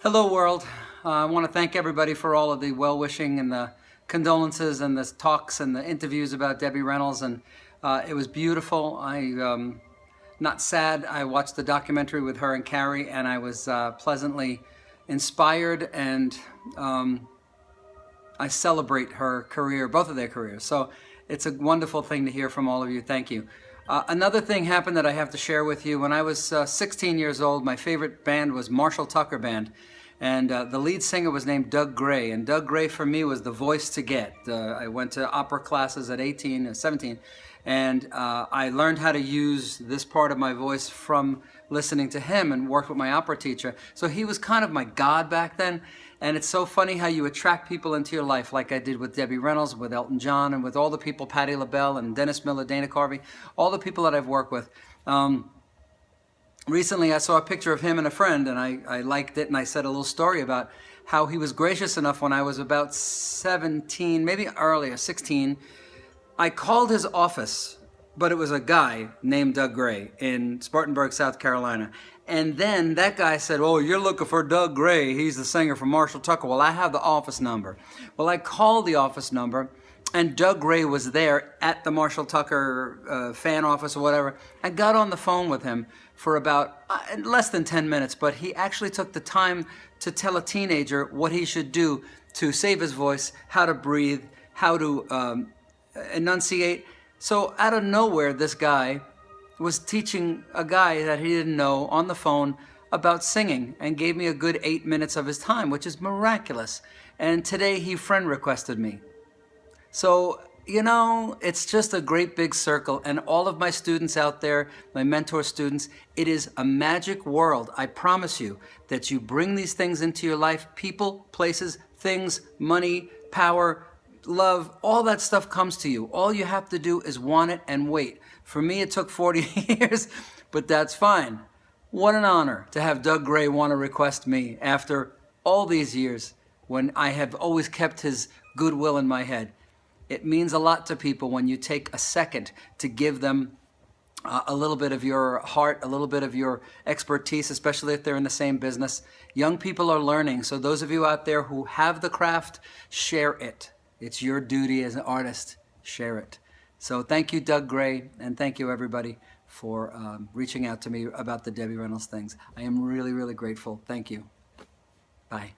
Hello, world. I want to thank everybody for all of the well-wishing and the condolences and the talks and the interviews about Debbie Reynolds, and it was beautiful. Not sad. I watched the documentary with her and Carrie, and I was pleasantly inspired, and I celebrate her career, both of their careers. So it's a wonderful thing to hear from all of you. Thank you. Another thing happened that I have to share with you. When I was 16 years old, my favorite band was Marshall Tucker Band. And the lead singer was named Doug Gray. And Doug Gray for me was the voice to get. I went to opera classes at 18 or 17. And I learned how to use this part of my voice from listening to him and worked with my opera teacher. So he was kind of my God back then. And it's so funny how you attract people into your life, like I did with Debbie Reynolds, with Elton John, and with all the people, Patti LaBelle and Dennis Miller, Dana Carvey, all the people that I've worked with. Recently, I saw a picture of him and a friend, and I liked it, and I said a little story about how he was gracious enough when I was about 17, maybe earlier, 16. I called his office, but it was a guy named Doug Gray in Spartanburg, South Carolina. And then that guy said, "Oh, you're looking for Doug Gray. He's the singer from Marshall Tucker." Well, I have the office number. Well, I called the office number, and Doug Gray was there at the Marshall Tucker fan office or whatever. I got on the phone with him for about less than 10 minutes, but he actually took the time to tell a teenager what he should do to save his voice, how to breathe, how to enunciate. So out of nowhere, this guy was teaching a guy that he didn't know on the phone about singing, and gave me a good 8 minutes of his time, which is miraculous. And today he friend requested me. So, you know, it's just a great big circle, and all of my students out there, my mentor students, it is a magic world. I promise you that you bring these things into your life, people, places, things, money, power, love, all that stuff comes to you. All you have to do is want it and wait. For me, it took 40 years, but that's fine. What an honor to have Doug Gray want to request me after all these years, when I have always kept his goodwill in my head. It means a lot to people when you take a second to give them a little bit of your heart, a little bit of your expertise, especially if they're in the same business. Young people are learning, so those of you out there who have the craft, share it. It's your duty as an artist. Share it. So thank you, Doug Gray, and thank you, everybody, for reaching out to me about the Debbie Reynolds things. I am really, really grateful. Thank you. Bye.